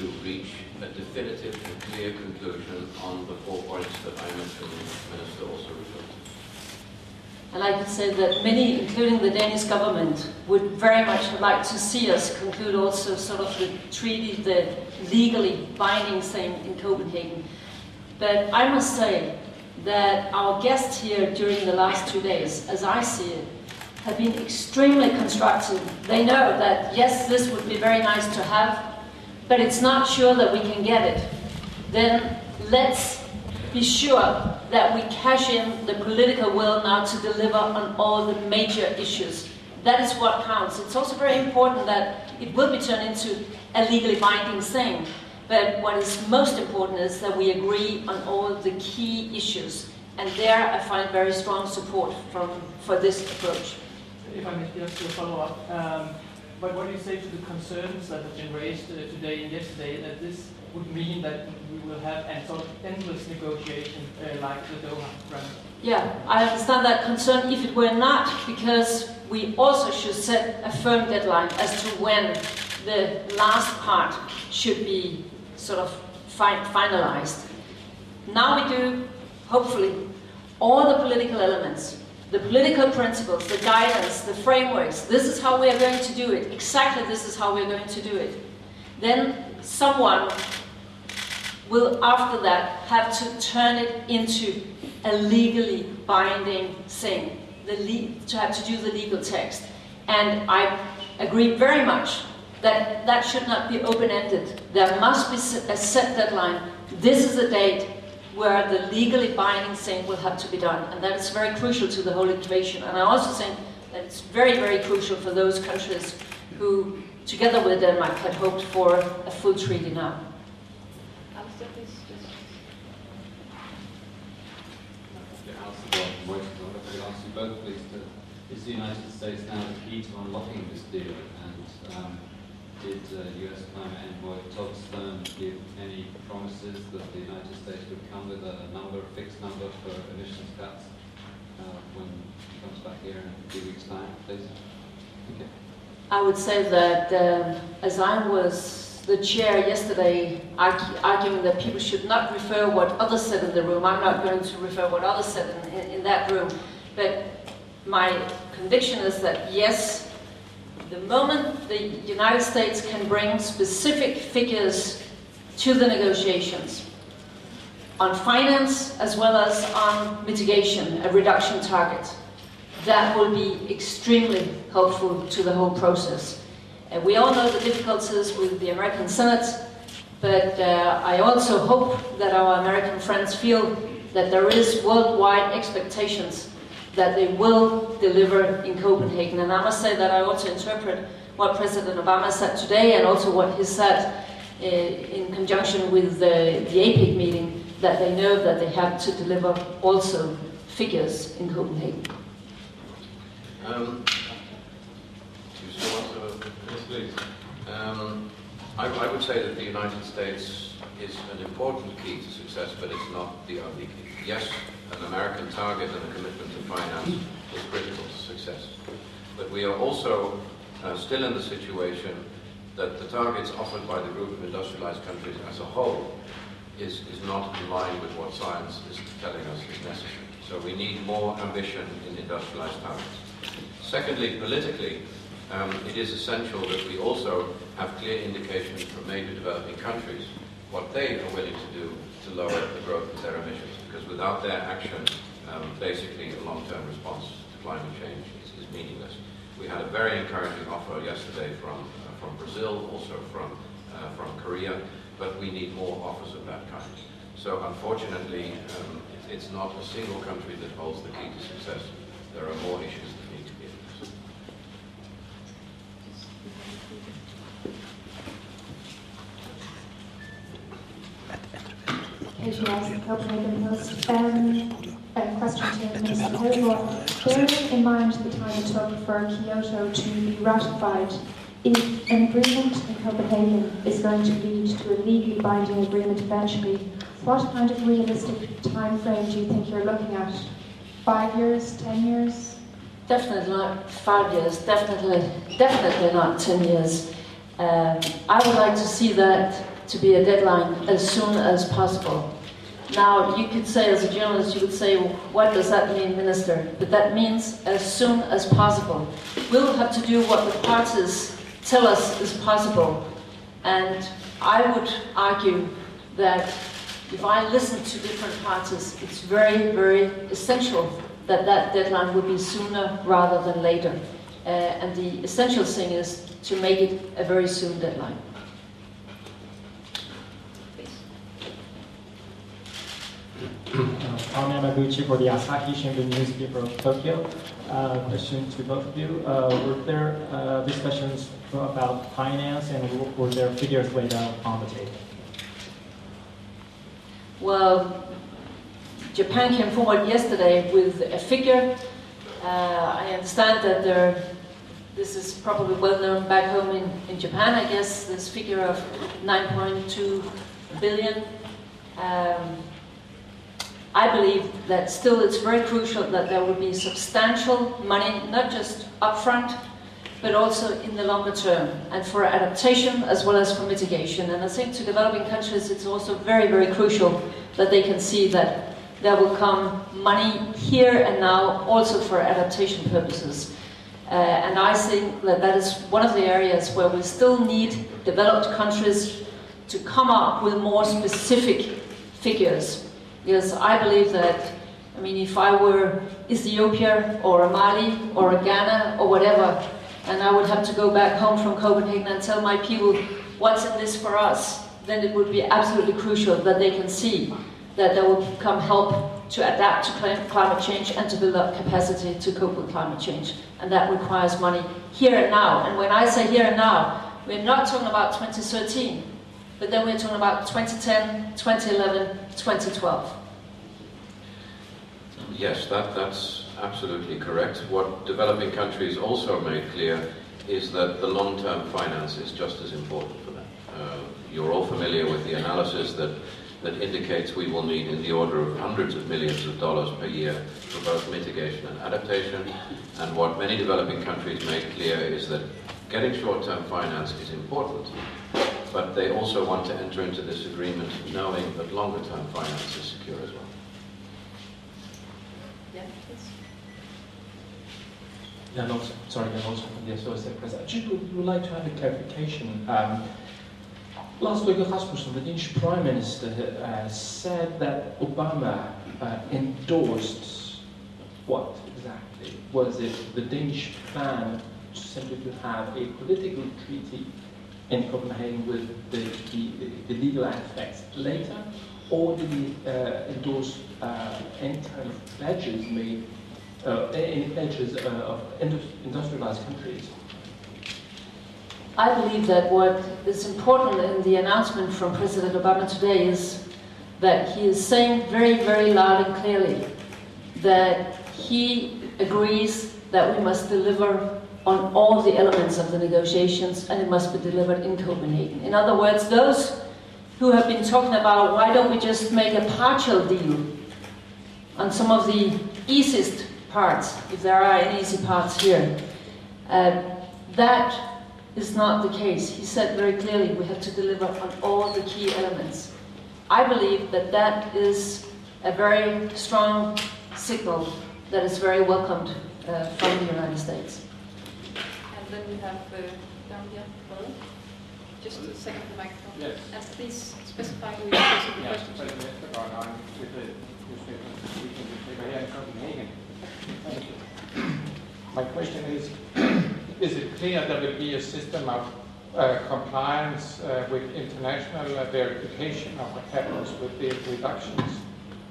to reach a definitive and clear conclusion on the 4 points that I mentioned, the Minister also referred to. And I could say that many, including the Danish government, would very much like to see us conclude also sort of the treaty, the legally binding thing in Copenhagen. But I must say that our guests here during the last 2 days, as I see it, have been extremely constructive. They know that, yes, this would be very nice to have, but it's not sure that we can get it. Then let's be sure that we cash in the political will now to deliver on all the major issues. That is what counts. It's also very important that it will be turned into a legally binding thing. But what is most important is that we agree on all the key issues. And there I find very strong support for this approach. If I may just follow up, but what do you say to the concerns that have been raised today and yesterday, that this would mean that we will have a sort of endless negotiation like the Doha round? Yeah, I understand that concern if it were not, because we also should set a firm deadline as to when the last part should be sort of finalized. Now we do, hopefully, all the political elements, the political principles, the guidance, the frameworks. This is how we are going to do it. Exactly this is how we are going to do it. Then someone will, after that, have to turn it into a legally binding thing, to have to do the legal text. And I agree very much that that should not be open-ended. There must be a set deadline. This is the date where the legally binding thing will have to be done. And that is very crucial to the whole equation. And I also think that it's very, very crucial for those countries who, together with Denmark, had hoped for a full treaty now. Both please, is the United States now the key to unlocking this deal? And did US Climate Envoy Todd Stern give any promises that the United States would come with a fixed number for emissions cuts when he comes back here in a few weeks' time, please? Okay. I would say that as I was the chair yesterday arguing that people should not refer what others said in the room, I'm not going to refer what others said in that room. But my conviction is that yes, the moment the United States can bring specific figures to the negotiations on finance as well as on mitigation, a reduction target, that will be extremely helpful to the whole process. And we all know the difficulties with the American Senate, but I also hope that our American friends feel that there is worldwide expectations that they will deliver in Copenhagen. And I must say that I also interpret what President Obama said today and also what he said in conjunction with the APEC meeting, that they know that they have to deliver also figures in Copenhagen. You still want to? Yes, please. I would say that the United States is an important key to success, but it's not the only key. Yes, an American target and a commitment to finance is critical to success. But we are also still in the situation that the targets offered by the group of industrialized countries as a whole is not in line with what science is telling us is necessary. So we need more ambition in industrialized targets. Secondly, politically, it is essential that we also have clear indications from major developing countries what they are willing to do to lower the growth of their emissions, because without their action, basically a long-term response to climate change is meaningless. We had a very encouraging offer yesterday from Brazil, also from Korea, but we need more offers of that kind. So unfortunately, it's not a single country that holds the key to success. There are more issues that need to be addressed. HMS Copenhagen Post. A question to Minister Hedegaard. Bearing in mind the time it took for Kyoto to be ratified, if an agreement in Copenhagen is going to lead to a legally binding agreement eventually, what kind of realistic time frame do you think you're looking at? 5 years, 10 years? Definitely not 5 years, definitely not 10 years. I would like to see that to be a deadline as soon as possible. Now, you could say, as a journalist, you would say, what does that mean, Minister? But that means as soon as possible. We'll have to do what the parties tell us is possible. And I would argue that if I listen to different parties, it's very, very essential that that deadline would be sooner rather than later. And the essential thing is to make it a very soon deadline. Connie Yamaguchi for the Asahi Shimbun newspaper of Tokyo. Question to both of you. Were there discussions about finance, and were there figures laid out on the table? Well, Japan came forward yesterday with a figure. I understand that this is probably well known back home in Japan, I guess, this figure of 9.2 billion. I believe that still it's very crucial that there will be substantial money, not just upfront, but also in the longer term, and for adaptation as well as for mitigation. And I think to developing countries, it's also very, very crucial that they can see that there will come money here and now also for adaptation purposes. And I think that that is one of the areas where we still need developed countries to come up with more specific figures. Because I believe that, I mean, if I were Ethiopia or a Mali or a Ghana or whatever, and I would have to go back home from Copenhagen and tell my people what's in this for us, then it would be absolutely crucial that they can see that there will come help to adapt to climate change and to build up capacity to cope with climate change. And that requires money here and now. And when I say here and now, we're not talking about 2013, but then we're talking about 2010, 2011, 2012. Yes, that's absolutely correct. What developing countries also made clear is that the long-term finance is just as important for them. You're all familiar with the analysis that indicates we will need in the order of hundreds of millions of dollars per year for both mitigation and adaptation. And what many developing countries make clear is that getting short-term finance is important, but they also want to enter into this agreement knowing that longer-term finance is secure as well. Yeah, please. Jan Olsen from the Associated Press. I just would like to have a clarification. Last week, Rasmussen, the Danish Prime Minister, said that Obama endorsed what exactly? Was it the Danish plan simply to have a political treaty in Copenhagen with the legal aspects later, or did he endorse any kind of pledges made, any pledges of industrialized countries? I believe that what is important in the announcement from President Obama today is that he is saying very, very loud and clearly that he agrees that we must deliver on all the elements of the negotiations, and it must be delivered in Copenhagen. In other words, those who have been talking about why don't we just make a partial deal on some of the easiest parts, if there are any easy parts here, that is not the case. He said very clearly we have to deliver on all the key elements. I believe that that is a very strong signal that is very welcomed from the United States. And then we have down here, Brother. Just a second, the microphone. Yes. And please specify who you're asking the question to. Hedegaard, I'm with the newspaper here in Copenhagen. Thank you. My question is it clear there will be a system of compliance with international verification of what happens with the reductions?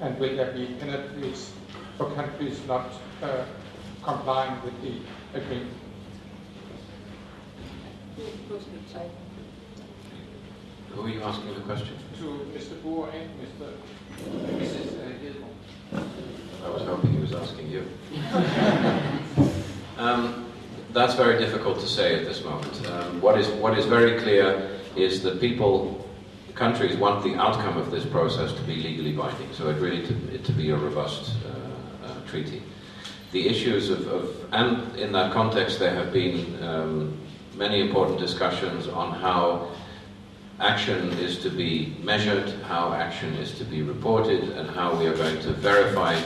And will there be penalties for countries not complying with the agreement? Who are you asking the question? To Mr. Boer and Mrs. Hedegaard. I was hoping he was asking you. That's very difficult to say at this moment. What is very clear is that countries want the outcome of this process to be legally binding, so it really to be a robust treaty. The issues and in that context there have been many important discussions on how action is to be measured, how action is to be reported, and how we are going to verify